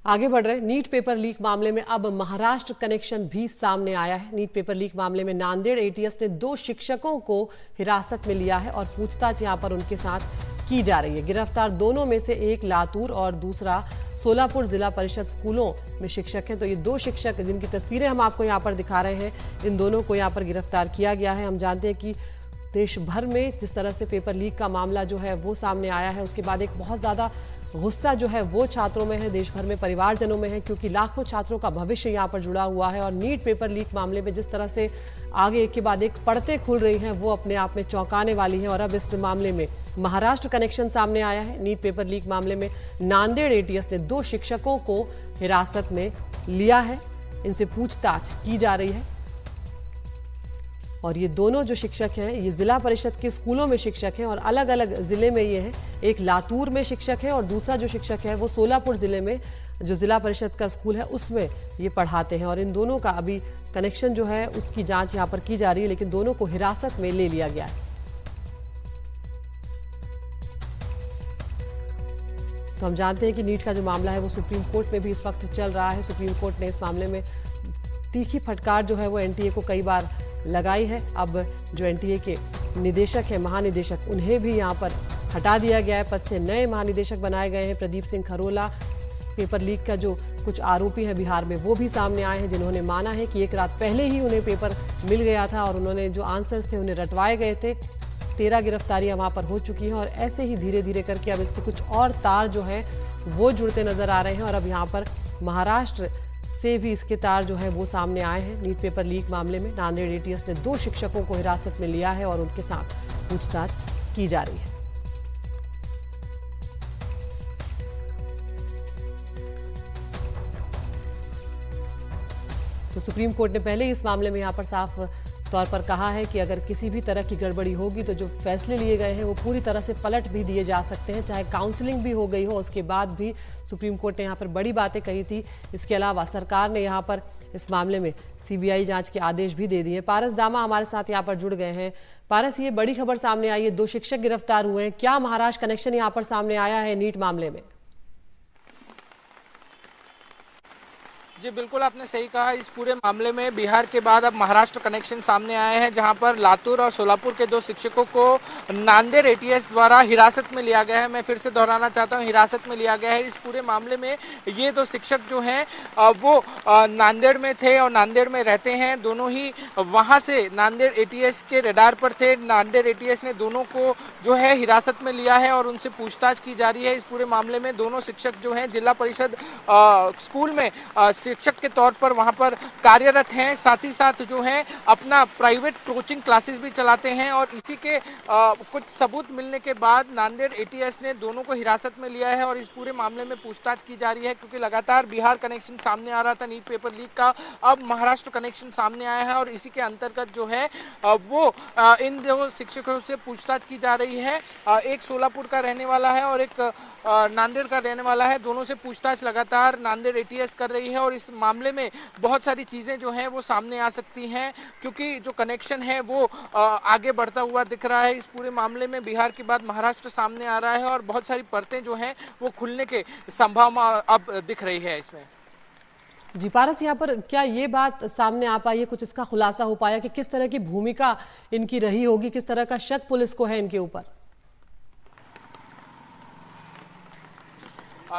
आगे बढ़ रहे नीट पेपर लीक मामले में अब महाराष्ट्र कनेक्शन भी सामने आया है। नीट पेपर लीक मामले में नांदेड़ एटीएस ने 2 शिक्षकों को हिरासत में लिया है और पूछताछ यहां पर उनके साथ की जा रही है। गिरफ्तार दोनों में से एक लातूर और दूसरा सोलापुर जिला परिषद स्कूलों में शिक्षक हैं। तो ये 2 शिक्षक जिनकी तस्वीरें हम आपको यहाँ पर दिखा रहे हैं, इन दोनों को यहाँ पर गिरफ्तार किया गया है। हम जानते हैं कि देश भर में जिस तरह से पेपर लीक का मामला जो है वो सामने आया है, उसके बाद एक बहुत ज़्यादा गुस्सा जो है वो छात्रों में है, देश भर में परिवारजनों में है, क्योंकि लाखों छात्रों का भविष्य यहाँ पर जुड़ा हुआ है। और नीट पेपर लीक मामले में जिस तरह से आगे एक के बाद एक पड़ते खुल रही हैं वो अपने आप में चौंकाने वाली हैं। और अब इस मामले में महाराष्ट्र कनेक्शन सामने आया है। नीट पेपर लीक मामले में नांदेड़ एटीएस ने 2 शिक्षकों को हिरासत में लिया है, इनसे पूछताछ की जा रही है। और ये दोनों जो शिक्षक हैं ये जिला परिषद के स्कूलों में शिक्षक हैं और अलग अलग जिले में ये हैं। एक लातूर में शिक्षक है और दूसरा जो शिक्षक है वो सोलापुर जिले में जो जिला परिषद का स्कूल है उसमें ये पढ़ाते हैं। और इन दोनों का अभी कनेक्शन जो है उसकी जांच यहाँ पर की जा रही है, लेकिन दोनों को हिरासत में ले लिया गया है। तो हम जानते हैं कि नीट का जो मामला है वो सुप्रीम कोर्ट में भी इस वक्त चल रहा है। सुप्रीम कोर्ट ने इस मामले में तीखी फटकार जो है वो एनटीए को कई बार लगाई है। अब जो एनटीए के निदेशक हैं, महानिदेशक, उन्हें भी यहाँ पर हटा दिया गया है, पद से नए महानिदेशक बनाए गए हैं। प्रदीप सिंह खरोला, पेपर लीक का जो कुछ आरोपी हैं बिहार में, वो भी सामने आए हैं, जिन्होंने माना है कि एक रात पहले ही उन्हें पेपर मिल गया था और उन्होंने जो आंसर्स थे उन्हें रटवाए गए थे। 13 गिरफ्तारियां वहाँ पर हो चुकी हैं और ऐसे ही धीरे धीरे करके अब इसके कुछ और तार जो हैं वो जुड़ते नजर आ रहे हैं। और अब यहाँ पर महाराष्ट्र से भी इसके तार जो है वो सामने आए हैं। नीट पेपर लीक मामले में नांदेड़ एटीएस ने 2 शिक्षकों को हिरासत में लिया है और उनके साथ पूछताछ की जा रही है। तो सुप्रीम कोर्ट ने पहले इस मामले में यहाँ पर साफ तौर पर कहा है कि अगर किसी भी तरह की गड़बड़ी होगी तो जो फैसले लिए गए हैं वो पूरी तरह से पलट भी दिए जा सकते हैं, चाहे काउंसलिंग भी हो गई हो। उसके बाद भी सुप्रीम कोर्ट ने यहाँ पर बड़ी बातें कही थी। इसके अलावा सरकार ने यहाँ पर इस मामले में सीबीआई जांच के आदेश भी दे दिए। पारस दामा हमारे साथ यहाँ पर जुड़ गए हैं। पारस, ये बड़ी खबर सामने आई है, 2 शिक्षक गिरफ्तार हुए हैं। क्या महाराष्ट्र कनेक्शन यहाँ पर सामने आया है नीट मामले में? जी बिल्कुल, आपने सही कहा। इस पूरे मामले में बिहार के बाद अब महाराष्ट्र कनेक्शन सामने आए हैं, जहां पर लातूर और सोलापुर के 2 शिक्षकों को नांदेड़ एटीएस द्वारा हिरासत में लिया गया है। मैं फिर से दोहराना चाहता हूं, हिरासत में लिया गया है। इस पूरे मामले में ये 2 शिक्षक जो हैं वो नांदेड़ में थे और नांदेड़ में रहते हैं। दोनों ही वहाँ से नांदेड़ एटीएस के रडार पर थे। नांदेड़ एटीएस ने दोनों को जो है हिरासत में लिया है और उनसे पूछताछ की जा रही है। इस पूरे मामले में दोनों शिक्षक जो हैं जिला परिषद स्कूल में शिक्षक के तौर पर वहां पर कार्यरत हैं, साथ ही साथ जो है अपना प्राइवेट कोचिंग क्लासेस भी चलाते हैं। और इसी के कुछ सबूत मिलने के बाद नांदेड़ एटीएस ने दोनों को हिरासत में लिया है और इस पूरे मामले में पूछताछ की जा रही है, क्योंकि लगातार बिहार कनेक्शन सामने आ रहा था नीट पेपर लीक का। अब महाराष्ट्र कनेक्शन सामने आया है और इसी के अंतर्गत जो है वो इन 2 शिक्षकों से पूछताछ की जा रही है। एक सोलापुर का रहने वाला है और एक नांदेड़ का रहने वाला है। दोनों से पूछताछ लगातार नांदेड़ एटीएस कर रही है और इस मामले में बहुत सारी चीजें जो हैं वो सामने आ सकती हैं, क्योंकि जो कनेक्शन है वो आगे बढ़ता हुआ दिख रहा है। इस पूरे मामले में बिहार के बाद महाराष्ट्र सामने आ रहा है और बहुत सारी परतें जो हैं वो खुलने के संभावना अब दिख रही है इसमें। जी पारस, यहाँ पर क्या ये बात सामने आ पाई है, कुछ इसका खुलासा हो पाया कि किस तरह की भूमिका इनकी रही होगी, किस तरह का शक पुलिस को है इनके ऊपर?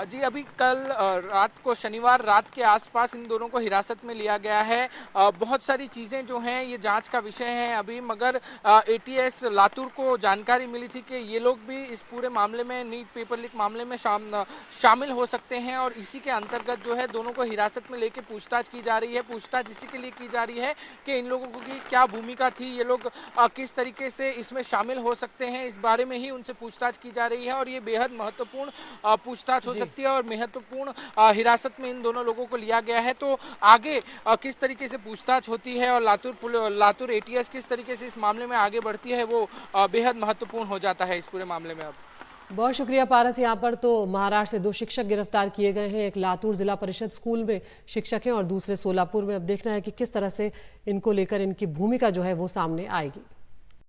जी अभी कल रात को, शनिवार रात के आसपास इन दोनों को हिरासत में लिया गया है। बहुत सारी चीज़ें जो हैं ये जांच का विषय है अभी, मगर एटीएस लातूर को जानकारी मिली थी कि ये लोग भी इस पूरे मामले में, नीट पेपर लीक मामले में शामिल हो सकते हैं और इसी के अंतर्गत जो है दोनों को हिरासत में लेके पूछताछ की जा रही है। पूछताछ इसी के लिए की जा रही है कि इन लोगों की क्या भूमिका थी, ये लोग किस तरीके से इसमें शामिल हो सकते हैं, इस बारे में ही उनसे पूछताछ की जा रही है। और ये बेहद महत्वपूर्ण पूछताछ हो सकती है और महत्वपूर्ण हिरासत में इन दोनों लोगों को लिया गया है। तो आगे किस तरीके से पूछताछ होती है और लातूर एटीएस किस तरीके से इस मामले में आगे बढ़ती है वो बेहद महत्वपूर्ण हो जाता है इस पूरे मामले में। अब बहुत शुक्रिया पारस। यहाँ पर तो महाराष्ट्र से 2 शिक्षक गिरफ्तार किए गए हैं। एक लातूर जिला परिषद स्कूल में शिक्षक हैं और दूसरे सोलापुर में। अब देखना है कि किस तरह से इनको लेकर इनकी भूमिका जो है वो सामने आएगी।